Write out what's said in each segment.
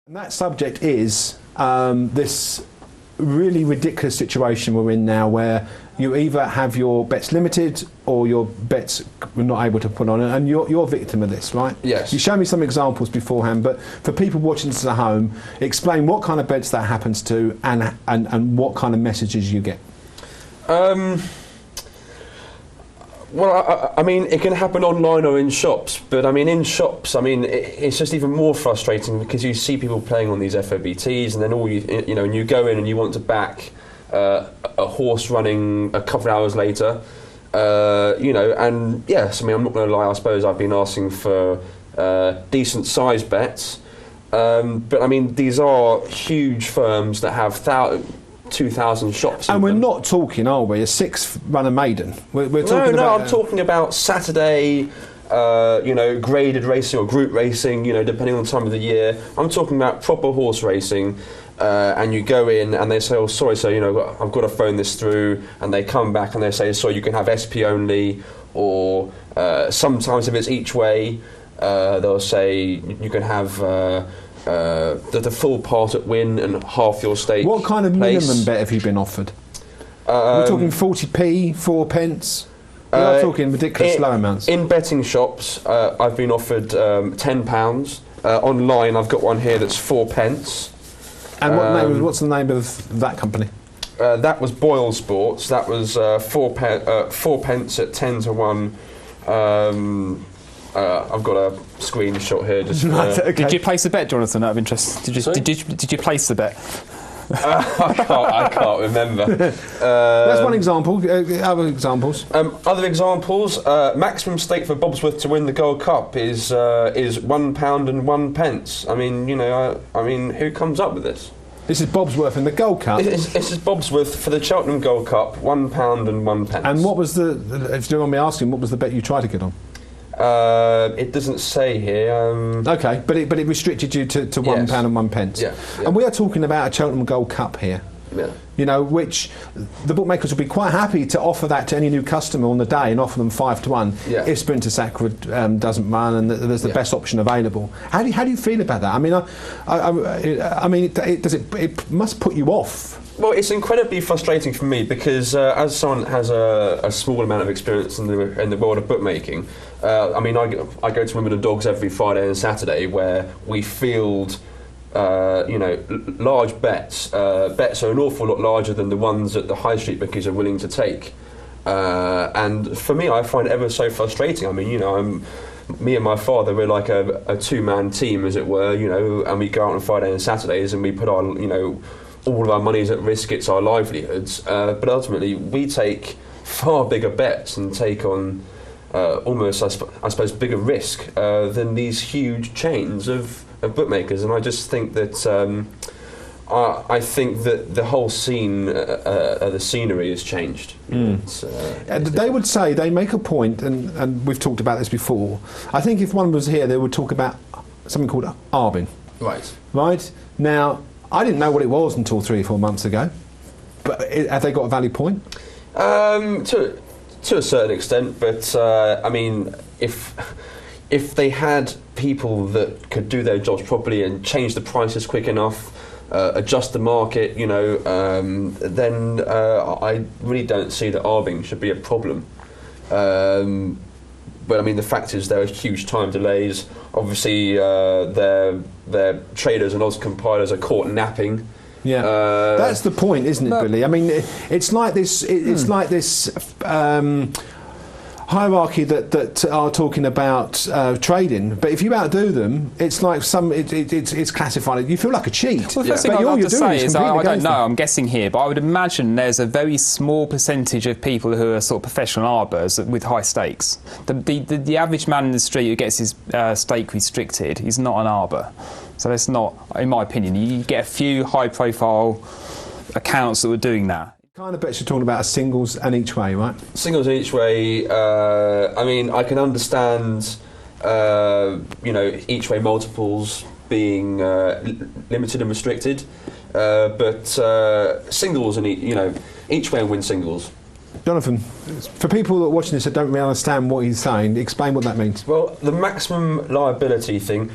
And that subject is this really ridiculous situation we're in now, where you either have your bets limited or your bets we're not able to put on, and you're a victim of this, right? Yes. You showed me some examples beforehand, but for people watching this at home, explain what kind of bets that happens to and what kind of messages you get. Well, I mean, it can happen online or in shops, but I mean, in shops, I mean, it's just even more frustrating because you see people playing on these FOBTs, and then and you go in and you want to back a horse running a couple of hours later, and yes, I mean, I'm not going to lie, I suppose I've been asking for decent size bets, but I mean, these are huge firms that have 2,000 shops. And we're not talking, are we, a 6-runner maiden? We're talking I'm talking about Saturday, graded racing or group racing, depending on the time of the year. I'm talking about proper horse racing, and you go in and they say, oh, sorry, sir, I've got to phone this through, and they come back and they say, sorry, you can have SP only, or sometimes if it's each way, they'll say you can have the full part at win and half your stake. What kind of minimum bet have you been offered? We're talking 40p, 4 pence. We're not talking ridiculous low amounts. In betting shops, I've been offered £10. Online, I've got one here that's 4 pence. And what's the name of that company? That was Boyle Sports. That was 4 pence at 10 to 1. I've got a screenshot here. Just okay. Did you place the bet, Jonathan, out of interest? Did you place the bet? I can't remember. That's one example. Other examples? Other examples. Maximum stake for Bobsworth to win the Gold Cup is £1 and 1 pence. I mean, who comes up with this? This is Bobsworth in the Gold Cup. This is Bobsworth for the Cheltenham Gold Cup, £1 and 1 pence. And what was if you don't mind me asking, what was the bet you tried to get on? It doesn't say here. Okay, but it restricted you to £1 and 1 pence. Yeah. And we are talking about a Cheltenham Gold Cup here. Yeah. Which the bookmakers will be quite happy to offer that to any new customer on the day and offer them 5 to 1 if Sprinter Sacre doesn't run and there's the best option available. How do you feel about that? I mean, it must put you off. Well, it's incredibly frustrating for me because as someone that has a small amount of experience in the world of bookmaking, I go to Wimbledon Dogs every Friday and Saturday where we field large bets. Bets are an awful lot larger than the ones that the high street bookies are willing to take. And for me, I find it ever so frustrating. I mean, me and my father, we're like a two-man team, as it were, and we go out on Friday and Saturdays and we put our, all of our money is at risk, it's our livelihoods, but ultimately we take far bigger bets and take on almost, I suppose, bigger risk than these huge chains of bookmakers. And I just think that I think that the whole scene, the scenery has changed. They would say, they make a point, and we've talked about this before, I think if one was here they would talk about something called arbing. Right? Now, I didn't know what it was until 3 or 4 months ago, but have they got a valid point? To a certain extent, but I mean, if they had people that could do their jobs properly and change the prices quick enough, adjust the market, then I really don't see that arbing should be a problem. But I mean, the fact is there are huge time delays. Obviously, their traders and odds compilers are caught napping. Yeah, that's the point, isn't it, Billy? I mean, it's like this. It's like this hierarchy that are talking about trading. But if you outdo them, it's like it's classified. You feel like a cheat. Well, the first thing I'd like to say is I don't know. I'm guessing here, but I would imagine there's a very small percentage of people who are sort of professional arbors with high stakes. The average man in the street who gets his stake restricted is not an arbor. So that's not, in my opinion. You get a few high-profile accounts that were doing that. Kind of bets you're talking about are singles and each way, right? Singles and each way. I mean, I can understand, each way multiples being limited and restricted, but singles and each way and win singles. Jonathan, for people that are watching this that don't really understand what he's saying, explain what that means. Well, the maximum liability thing.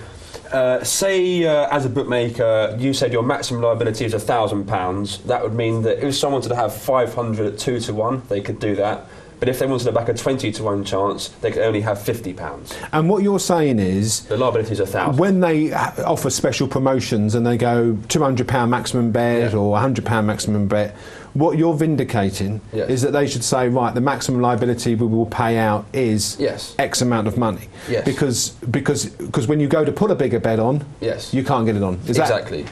say as a bookmaker, you said your maximum liability is £1,000. That would mean that if someone wanted to have 500 at 2 to 1, they could do that. But if they wanted to back a 20 to 1 chance, they could only have £50. And what you're saying is the liability is £1,000. When they offer special promotions and they go £200 maximum bet or £100 maximum bet, what you're vindicating is that they should say, right, the maximum liability we will pay out is X amount of money. Because when you go to put a bigger bet on, you can't get it on. Exactly.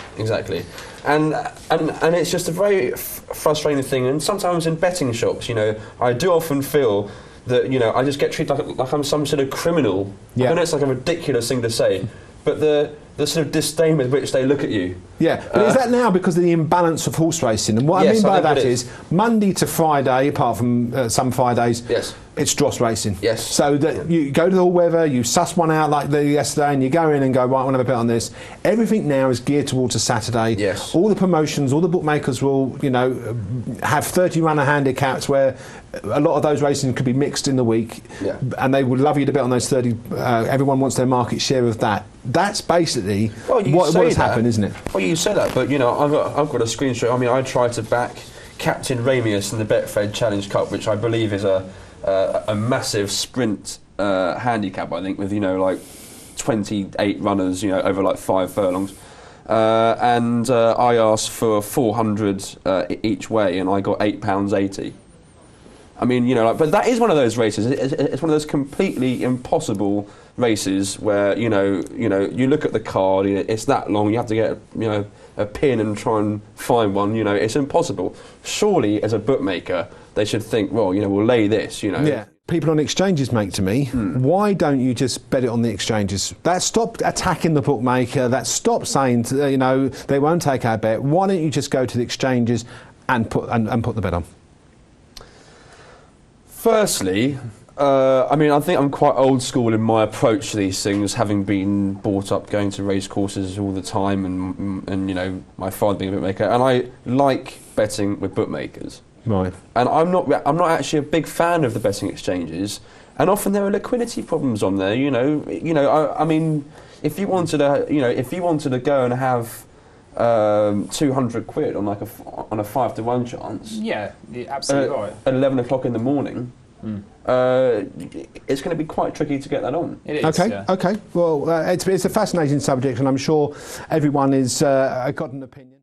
And it's just a very frustrating thing. And sometimes in betting shops, you know, I do often feel that, you know, I just get treated like I'm some sort of criminal. I know it's like a ridiculous thing to say, but the sort of disdain with which they look at you. Yeah, but is that now because of the imbalance of horse racing? And what I mean by that is Monday to Friday, apart from some Fridays, it's dross racing. So that you go to the all-weather, you suss one out like yesterday, and you go in and go, right, I want to have a bet on this. Everything now is geared towards a Saturday. All the promotions, all the bookmakers will, you know, have 30-runner handicaps where a lot of those races could be mixed in the week, and they would love you to bet on those 30. Everyone wants their market share of that. That's basically what has happened, isn't it? Well, you say that, but you know, I've got a screenshot. I mean, I tried to back Captain Ramius in the Betfred Challenge Cup, which I believe is a massive sprint handicap. I think with, you know, like 28 runners, you know, over like 5 furlongs. And I asked for 400 each way, and I got £8.80. I mean, you know, like, but that is one of those races. It's one of those completely impossible races where you look at the card. You know, it's that long. You have to get a pin and try and find one. You know, it's impossible. Surely, as a bookmaker, they should think, well, you know, we'll lay this. You know. Yeah. People on exchanges make to me, why don't you just bet it on the exchanges? That stopped attacking the bookmaker. That stopped saying, you know, they won't take our bet. Why don't you just go to the exchanges and put the bet on? Firstly, I mean, I think I'm quite old school in my approach to these things, having been brought up going to race courses all the time, and you know, my father being a bookmaker, and I like betting with bookmakers. Right. And I'm not actually a big fan of the betting exchanges, and often there are liquidity problems on there. You know, I mean, if you wanted to go and have 200 quid on like on a 5 to 1 chance. Yeah, absolutely right. At 11 o'clock in the morning, it's going to be quite tricky to get that on. It is. Okay. Well, it's a fascinating subject, and I'm sure everyone is got an opinion.